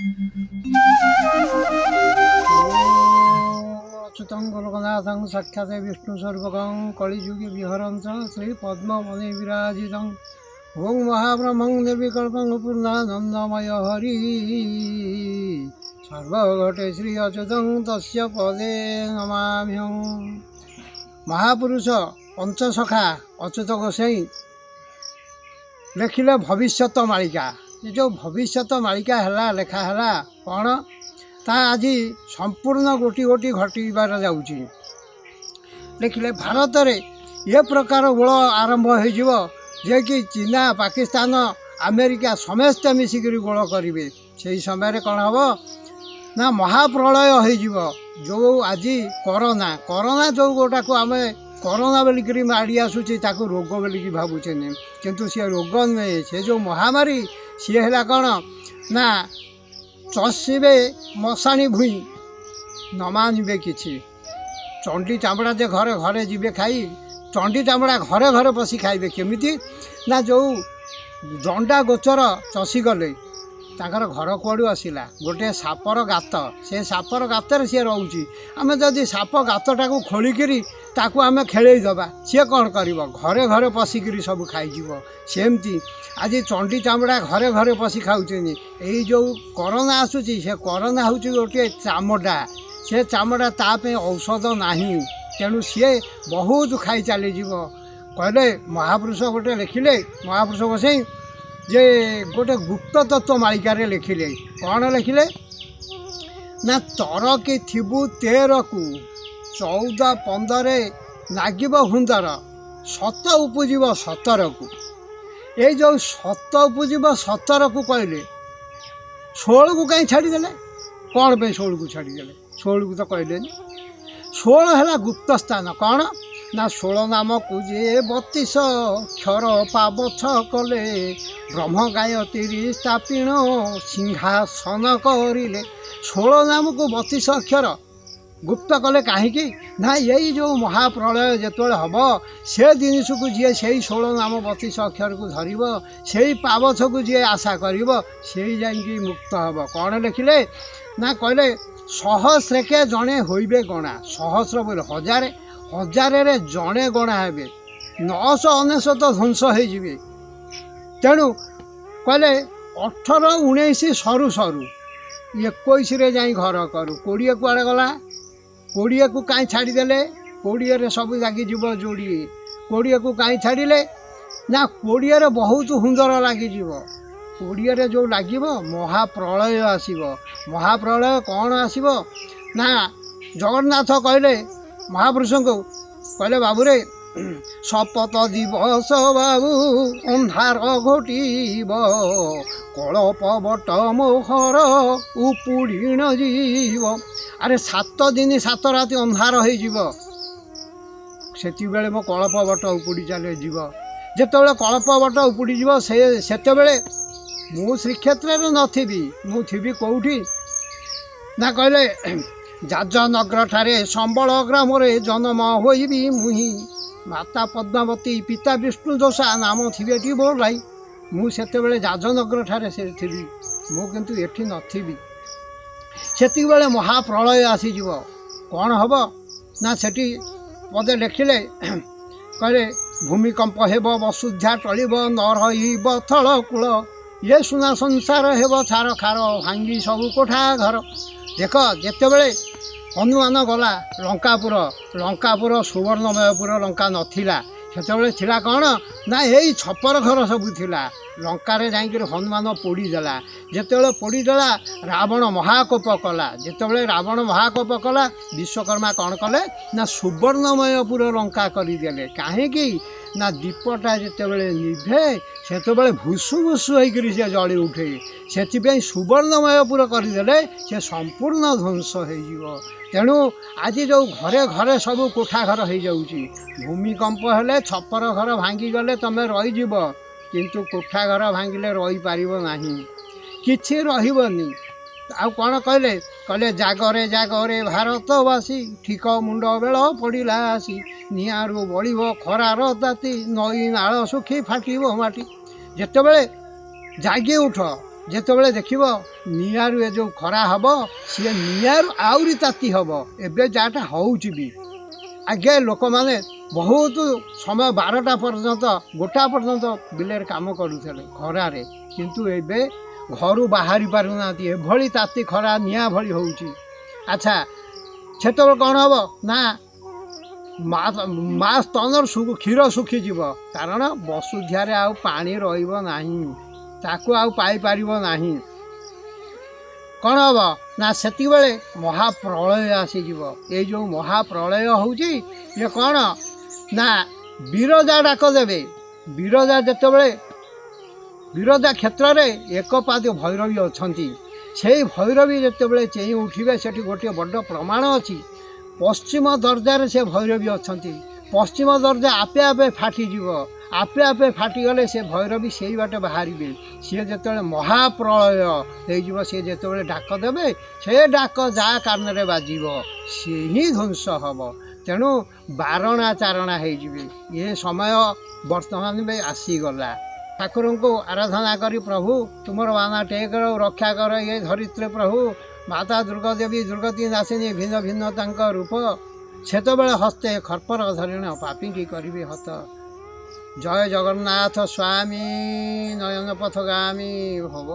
अच्युतं गोलोकनाथं साक्षात् विष्णु सर्वगं कलिजुगे विहरञ्च श्री पद्मवने विराजितं ओं महाब्रह्मं निर्विकल्पं पूर्णानन्दमय हरि सर्वघटे श्री अच्युतं तस्य पदे नमाम्यहं। महापुरुष पंचसखा अच्युत गोसाई लिखिले भविष्यत मालिका। ये जो भविष्यत मालिका है लेखाला कौन ता आज संपूर्ण गोटी गोटी घटबार जाऊँगी। लिखिले भारत में ये प्रकार गोल आरंभ हो कि चीना पाकिस्तान अमेरिका समस्ते मिसिक गोल करेंगे। से समय कौन हम ना महाप्रलय हो जो आज कोरोना कोरोना जो गोटा को आम कोरोना बोलिक माड़ी आसूची ताकू रोग बोलिक भावुचे किंतु सी रोग नुहे से जो महामारी सी है कौन ना चषिबे मशाणी भूई न मानवे किसी चंडी चामड़ा जे घरे घरे जीवे खाई चंडी चामड़ा घरे घरे पशि खाइबे केमिति ना जो जंडा गोचर चषी गले ताकर घर कुआड़ू आसला गोटे सापर गात से सापर गातर सी रोचे आम जदि साप गातटा को खोलिकी ताकू आम खेलईदबा सी कौन कर घरे घरे पशिक सब खाईज सेमती आज चंडी चामड़ा घरे घरे पशि खाऊँ। यही जो कोरोना आसूची से कोरोना हूँ गोटे चामड़ा से चामड़ा ताप औषध नहीं तेणु सी बहुत खाई चली कहले महापुरुष गोटे लिखिले महापुरुष गोसाई जे गोटे गुप्त तत्व मालिकार लिखिले कौन लिखिले ना तर कि थिबु 13 को 14-15 नागिब हुंदर सत उपजीव 17 को ये जो सत उपजीव 17 को कहले 16 को कहीं छाड़देले कौन पे 16 को छाड़देले 16 को तो कहले 16 है गुप्त स्थान कौन ना 16 नाम को जे 32 क्षर पावछ कले ब्रह्म गायत्री स्थापिण सिंहासन करिले 16 नाम को 32 अक्षर गुप्त कले कहीं ना यही जो महाप्रलय जो हम से जिनस को जी से 16 नाम 32 अक्षर को धर से पावछ को जी आशा कर जा मुक्त हम कौन लिखिले ना कहले सहस्रेके जड़े होइबे गणा सहस्र बोले हजार हजार जड़े गणा हे 999 ध्वंस हो तेणु कहले 18 19 सरू सरू 21 जा घर करूँ 20 कुआड़े गला 20 को कहीं छाड़देले 20 सब लगिज जोड़ी 20 को कहीं छाड़िले ना 20 बहुत सुंदर लगिज 20 जो लगे महाप्रलय आसब महाप्रलय कौन आसब ना जगन्नाथ कहले महापुरुष को कहले बाबूरे शपथ दिवस बाबू अंधार घोटब कलप बट मोहर उपुड़ीण जीव अरे 7 दिन 7 राति अंधार हो से मो कलप बट उपुड़ी चले जीव जिते कलप बट उपुड़ी जीव से मु श्रीक्षेत्र नथी मु थी कौटी ना कहले जाजनगर ठारे संबल ग्राम जन्म होइबी मुही माता पद्मावती पिता विष्णु दोषा नाम थी बोल भाई मुझे जाजनगर ठारे से थी मु किंतु एठी नथी से महाप्रलय आसीज कौन हम ना सेठी पदे लिखिले कहले भूमिकंप हेब वसुध्या टलिब नरहिब थल कूल ये सुना संसार हेब छार खार भांगी सबू कोठा घर देख जितेबले हनुमान गला लंकापुर सुवर्णमयपुर लंका नथिला सेतबले थिला कौन ना यही छपर घर सब थिला लंकारे जाइक हनुमान पोड़ीदेला जितेबाला पोड़ीदेला रावण महाकोप कला जितेबाला रावण महाकोप कला विश्वकर्मा कौन कले ना सुवर्णमयपुर लंका करदेले कहीं ना दीपटा जितेबाला निभे सेतबले भुसु भुसु होकर से जली उठे से सुवर्णमयपुर करदेले से संपूर्ण ध्वंस हो तेणु आज जो घरे घरे सब कोठा घर हो जाऊँगी भूमिकंप हेले छपर घर भांगी गले तुम रहीज किंतु कोठा घर भांगिले रही पारिब नाही किछि रहिबनी आ कौन कहले कहले जागरे जागरे भारतवासी ठीक मुंड बेल पड़ा आसी निआरू बड़ब खरार ताती नई नाल सुखी फाटिब माटी जितेबले जागी उठ ଯେତେବେଳେ ଦେଖିବ ନିଆଁରୁ ଏ ଯେଉଁ ଖରା ହେବ ସିଏ ନିଆଁରୁ ଆହୁରି ତାତି ହେବ। ଏବେ ଯାହାଟା ହେଉଛି ବି ଆଗେ ଲୋକମାନେ ବହୁତ ସମୟ 12ଟା ପର୍ଯ୍ୟନ୍ତ 1ଟା ପର୍ଯ୍ୟନ୍ତ ବିଲରେ କାମ କରୁଥିଲେ ଖରାରେ, କିନ୍ତୁ ଏବେ ଘରୁ ବାହାରି ପାରୁନାହାନ୍ତି, ଏଭଳି ତାତି ଖରା ନିଆଁ ଭଳି ହେଉଛି। ଆଚ୍ଛା ସେତେବେଳେ କ'ଣ ହେବ ନା ମା ସ୍ତନର କ୍ଷୀର ଶୁଖିଯିବ, କାରଣ ବସୁଧାରେ ଆଉ ପାଣି ରହିବ ନାହିଁ, ତାକୁ ଆଉ ପାଇପାରିବ ନାହିଁ। କ'ଣ ହେବ ନା ସେତିକିବେଳେ ମହାପ୍ରଳୟ ଆସିଯିବ। ଏଇ ଯେଉଁ ମହାପ୍ରଳୟ ହେଉଛି ଇଏ କ'ଣ ନା ବିରଜା ଡାକ ଦେବେ। ବିରଜା ଯେତେବେଳେ ବିରଜା କ୍ଷେତ୍ରରେ ଏକପାଦ ଭୈରବୀ ଅଛନ୍ତି, ସେଇ ଭୈରବୀ ଯେତେବେଳେ ଚେଇଁ ଉଠିବେ ସେଠି ଗୋଟିଏ ବଡ଼ ପ୍ରମାଣ ଅଛି। ପଶ୍ଚିମ ଦର୍ଜାରେ ସେ ଭୈରବୀ ଅଛନ୍ତି, ପଶ୍ଚିମ ଦର୍ଜା ଆପେ ଆପେ ଫାଟିଯିବ, ଆପେ ଆପେ ଫାଟିଗଲେ ସେ ଭୈରବୀ ସେଇ ବାଟେ ବାହାରିବେ। ସିଏ ଯେତେବେଳେ ମହାପ୍ରଳୟ ହେଇଯିବ, ସିଏ ଯେତେବେଳେ ଡାକ ଦେବେ, ସେ ଡାକ ଯାହା କାନରେ ବାଜିବ ସିଏ ହିଁ ଧ୍ୱଂସ ହେବ। ତେଣୁ ବାରଣା ଚାରଣା ହେଇଯିବେ। ଏ ସମୟ ବର୍ତ୍ତମାନ ବି ଆସିଗଲା। ଠାକୁରଙ୍କୁ ଆରାଧନା କରି ପ୍ରଭୁ ତୁମର ବାନା ଟେକ ରକ୍ଷା କର ଏ ଧରିତ୍ରୀ ପ୍ରଭୁ। ମାତା ଦୁର୍ଗା ଦେବୀ ଦୁର୍ଗତି ନାସିନୀ ଭିନ୍ନ ଭିନ୍ନ ତାଙ୍କ ରୂପ, ସେତେବେଳେ ହସ୍ତେ ଖର୍ପର ଧରିଣ ପାପିଙ୍କି କରିବେ ହତ। ଜୟ ଜଗନ୍ନାଥ ସ୍ୱାମୀ ନୟନ ପଥଗାମୀ ଭବ।